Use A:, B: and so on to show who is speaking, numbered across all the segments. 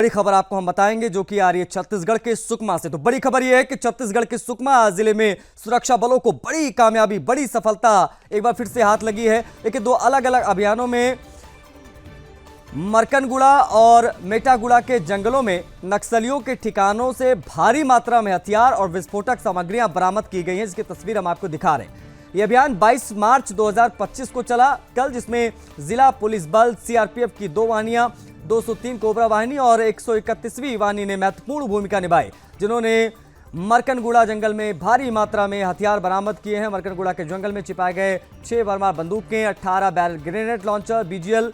A: बड़ी खबर आपको हम बताएंगे जो कि आ रही है छत्तीसगढ़ के सुकमा से। तो बड़ी खबर यह है कि छत्तीसगढ़ के सुकमा जिले में सुरक्षा बलों को बड़ी कामयाबी, बड़ी सफलता एक बार फिर से हाथ लगी है। लेकिन दो अलग अलग अभियानों में मरकनगुड़ा और मेटागुड़ा के जंगलों में नक्सलियों के ठिकानों से भारी मात्रा में हथियार और विस्फोटक सामग्रियां बरामद की गई हैं, जिसकी तस्वीर हम आपको दिखा रहे हैं। यह अभियान 22 मार्च 2025 को चला कल, जिसमें जिला पुलिस बल, सीआरपीएफ की 2 वाहिनियां, 203 कोबरा वाहिनी और 131वीं वाहिनी ने महत्वपूर्ण भूमिका निभाई, जिन्होंने मरकनगुड़ा जंगल में भारी मात्रा में हथियार बरामद किए हैं। मरकनगुड़ा के जंगल में छिपाए गए 6 भरमार बंदूकें, 18 barrel grenade launcher, BGL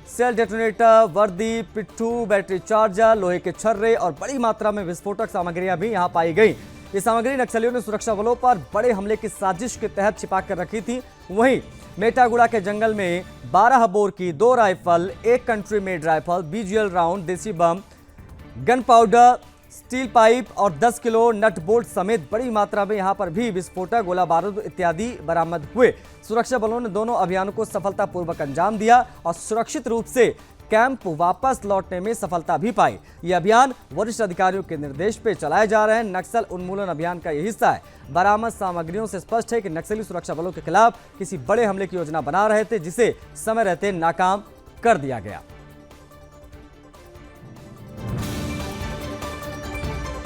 A: cell detonator, वर्दी, पिट्ठू, बैटरी चार्जर, लोहे के छर्रे और बड़ी मात्रा में विस्फोटक सामग्रियां भी यहां पाई गई। ये सामग्री नक्सलियों ने सुरक्षा बलों पर बड़े हमले की साजिश के तहत छिपा कर रखी थी। वहीं मेटागुड़ा के जंगल में 12 बोर की 2 rifle, 1 country made rifle, BGL round, देसी बम, गन पाउडर, स्टील पाइप और 10 किलो नट बोल्ट समेत बड़ी मात्रा में यहां पर भी विस्फोटक, गोला बारूद इत्यादि बरामद हुए। सुरक्षा बलों ने दोनों अभियानों को सफलतापूर्वक अंजाम दिया और सुरक्षित रूप से कैंप वापस लौटने में सफलता भी पाई। यह अभियान वरिष्ठ अधिकारियों के निर्देश पे चलाए जा रहे हैं। नक्सल उन्मूलन अभियान का यह हिस्सा है। बरामद सामग्रियों से स्पष्ट है कि नक्सली सुरक्षा बलों के खिलाफ किसी बड़े हमले की योजना बना रहे थे, जिसे समय रहते नाकाम कर दिया गया।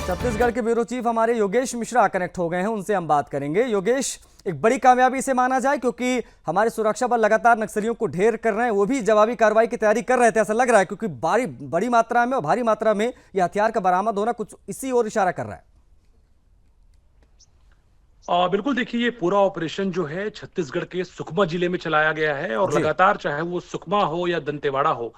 A: छत्तीसगढ़ के ब्यूरो चीफ हमारे योगेश मिश्रा कनेक्ट हो गए हैं, उनसे हम बात करेंगे। योगेश, एक बड़ी कामयाबी इसे माना जाए क्योंकि हमारे सुरक्षा बल लगातार नक्सलियों को ढेर कर रहे हैं, वो भी जवाबी कार्रवाई की तैयारी कर रहे थे, ऐसा लग रहा है, क्योंकि बड़ी मात्रा में और भारी मात्रा में यह हथियार का बरामद होना कुछ इसी ओर इशारा कर रहा है।
B: बिल्कुल, देखिए, ये पूरा ऑपरेशन जो है छत्तीसगढ़ के सुकमा जिले में चलाया गया है और लगातार चाहे वो सुकमा हो या दंतेवाड़ा हो,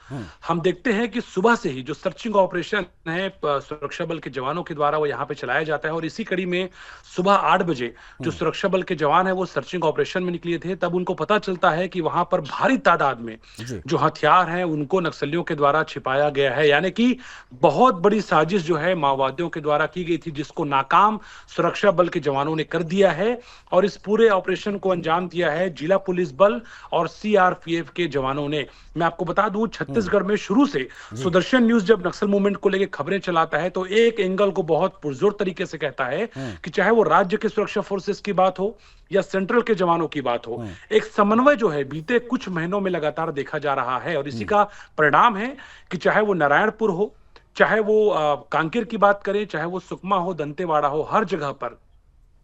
B: हम देखते हैं कि सुबह से ही जो सर्चिंग ऑपरेशन है सुरक्षा बल के जवानों के द्वारा वो यहाँ पे चलाया जाता है। और इसी कड़ी में सुबह 8 बजे जो सुरक्षा बल के जवान है वो सर्चिंग ऑपरेशन में निकले थे, तब उनको पता चलता है कि वहां पर भारी तादाद में जो हथियार हैं उनको नक्सलियों के द्वारा छिपाया गया है। यानी कि बहुत बड़ी साजिश जो है माओवादियों के द्वारा की गई थी, जिसको नाकाम सुरक्षा बल के जवानों ने कर दिया है। और इस पूरे ऑपरेशन को अंजाम दिया है जिला पुलिस बल और सीआरपीएफ के जवानों ने। मैं आपको बता दूं, छत्तीसगढ़ में शुरू से सुदर्शन न्यूज जब नक्सल मूवमेंट को लेकर खबरें चलाता है तो एक एंगल को बहुत पुरजोर तरीके से कहता है कि चाहे वो राज्य के सुरक्षा फोर्सेस की बात हो या सेंट्रल के जवानों की बात हो, एक समन्वय जो है बीते कुछ महीनों में लगातार देखा जा रहा है। और इसी का परिणाम है कि चाहे वो नारायणपुर हो, चाहे वो कांकेर की बात करें, चाहे वो सुकमा हो, दंतेवाड़ा हो, हर जगह पर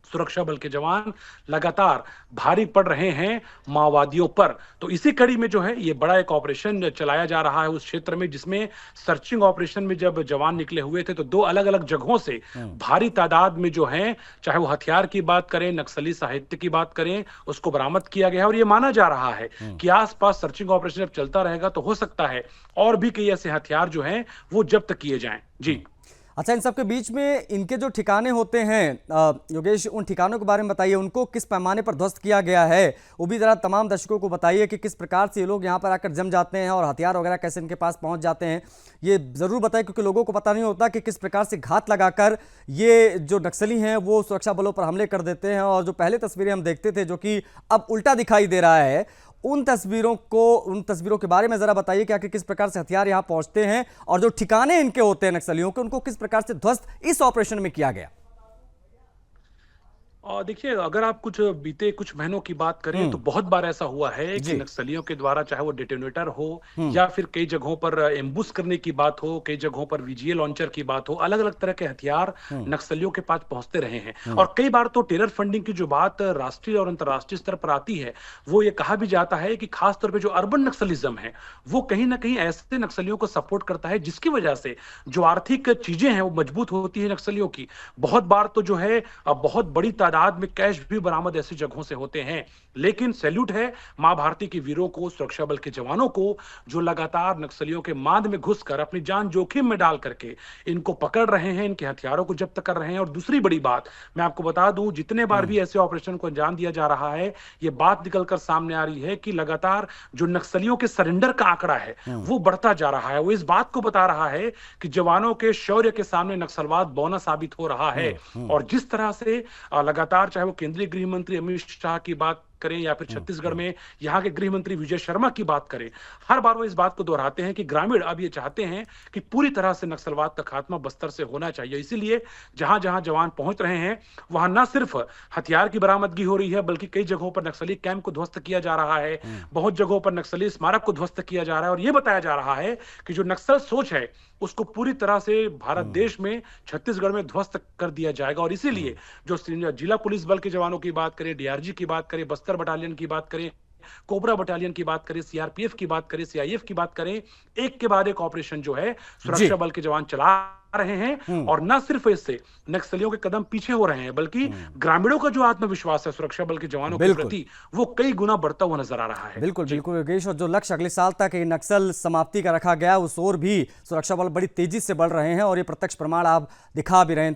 B: सुरक्षा बल के जवान लगातार भारी पड़ रहे हैं माओवादियों पर। तो इसी कड़ी में जो है ये बड़ा एक ऑपरेशन चलाया जा रहा है उस क्षेत्र में, जिसमें सर्चिंग ऑपरेशन में जब जवान निकले हुए थे तो 2 अलग अलग जगहों से भारी तादाद में जो है, चाहे वो हथियार की बात करें, नक्सली साहित्य की बात करें, उसको बरामद किया गया है। और ये माना जा रहा है कि आसपास सर्चिंग ऑपरेशन जब चलता रहेगा तो हो सकता है और भी कई ऐसे हथियार जो हैं वो जब्त किए जाएं। जी
A: अच्छा, इन सबके बीच में इनके जो ठिकाने होते हैं योगेश, उन ठिकानों के बारे में बताइए, उनको किस पैमाने पर ध्वस्त किया गया है, वो भी जरा तमाम दर्शकों को बताइए कि किस प्रकार से ये लोग यहाँ पर आकर जम जाते हैं और हथियार वगैरह कैसे इनके पास पहुँच जाते हैं। ये ज़रूर बताइए क्योंकि लोगों को पता नहीं होता कि किस प्रकार से घात लगाकर ये जो नक्सली हैं वो सुरक्षा बलों पर हमले कर देते हैं। और जो पहले तस्वीरें हम देखते थे जो कि अब उल्टा दिखाई दे रहा है, उन तस्वीरों के बारे में जरा बताइए कि आखिर किस प्रकार से हथियार यहां पहुंचते हैं और जो ठिकाने इनके होते हैं नक्सलियों के, उनको किस प्रकार से ध्वस्त इस ऑपरेशन में किया गया।
B: और देखिए, अगर आप बीते कुछ महीनों की बात करें तो बहुत बार ऐसा हुआ है कि नक्सलियों के द्वारा चाहे वो डेटोनेटर हो या फिर कई जगहों पर एम्बुश करने की बात हो, कई जगहों पर वीजीए लॉन्चर की बात हो, अलग अलग तरह के हथियार नक्सलियों के पास पहुंचते रहे हैं। और कई बार तो टेरर फंडिंग की जो बात राष्ट्रीय और अंतर्राष्ट्रीय स्तर पर आती है, वो ये कहा भी जाता है कि खासतौर पर जो अर्बन नक्सलिज्म है वो कहीं ना कहीं ऐसे नक्सलियों को सपोर्ट करता है जिसकी वजह से जो आर्थिक चीजें हैं वो मजबूत होती है नक्सलियों की। बहुत बार तो जो है बहुत बड़ी तादाद में कैश भी बरामद ऐसी जगहों से होते हैं। लेकिन सैल्यूट है मां भारती के वीरों को, सुरक्षा बल के जवानों को, जो लगातार नक्सलियों के मांद में घुसकर अपनी जान जोखिम में डाल करके इनको पकड़ रहे हैं, इनके हथियारों को जब्त कर रहे हैं। और दूसरी बड़ी बात मैं आपको बता दूं, जितने बार भी ऐसे ऑपरेशन को अंजाम दिया जा रहा है, ये बात निकलकर सामने आ रही है कि लगातार जो नक्सलियों के सरेंडर का आंकड़ा है वो बढ़ता जा रहा है। वो इस बात को बता रहा है कि जवानों के शौर्य के सामने नक्सलवाद बौना साबित हो रहा है। और जिस तरह से लगातार चाहे वो केंद्रीय गृह मंत्री अमित शाह की बात करें या फिर छत्तीसगढ़ में यहाँ के गृह मंत्री विजय शर्मा की बात करें, हर बार वो इस बात को दोहराते हैं कि ग्रामीण अब ये चाहते हैं कि पूरी तरह से नक्सलवाद का खात्मा बस्तर से होना चाहिए। इसीलिए जहां जहां जवान पहुंच रहे हैं वहां न सिर्फ हथियार की बरामदगी हो रही है, बल्कि कई जगहों पर नक्सली कैंप को ध्वस्त किया जा रहा है, बहुत जगहों पर नक्सली स्मारक को ध्वस्त किया जा रहा है और यह बताया जा रहा है कि जो नक्सल सोच है उसको पूरी तरह से भारत देश में छत्तीसगढ़ में ध्वस्त कर दिया जाएगा। और इसीलिए जो जिला पुलिस बल के जवानों की बात करें, डीआरजी की बात करें, बस्तर बटालियन की बात करें, कोबरा बटालियन की बात करें, सीआरपीएफ की बात करें, सीआईएफ की बात करें, एक के बाद एक ऑपरेशन जो है सुरक्षा बल के जवान चला रहे हैं। और न सिर्फ इससे नक्सलियों के कदम पीछे हो रहे हैं, बल्कि ग्रामीणों का जो आत्मविश्वास है सुरक्षा बल के जवानों के प्रति वो कई गुना बढ़ता हुआ नजर आ रहा है।
A: बिल्कुल बिल्कुल योगेश, और जो लक्ष्य अगले साल तक ये नक्सल समाप्ति का रखा गया उस ओर भी सुरक्षा बल बड़ी तेजी से बढ़ रहे हैं और ये प्रत्यक्ष प्रमाण आप दिखा भी रहे हैं।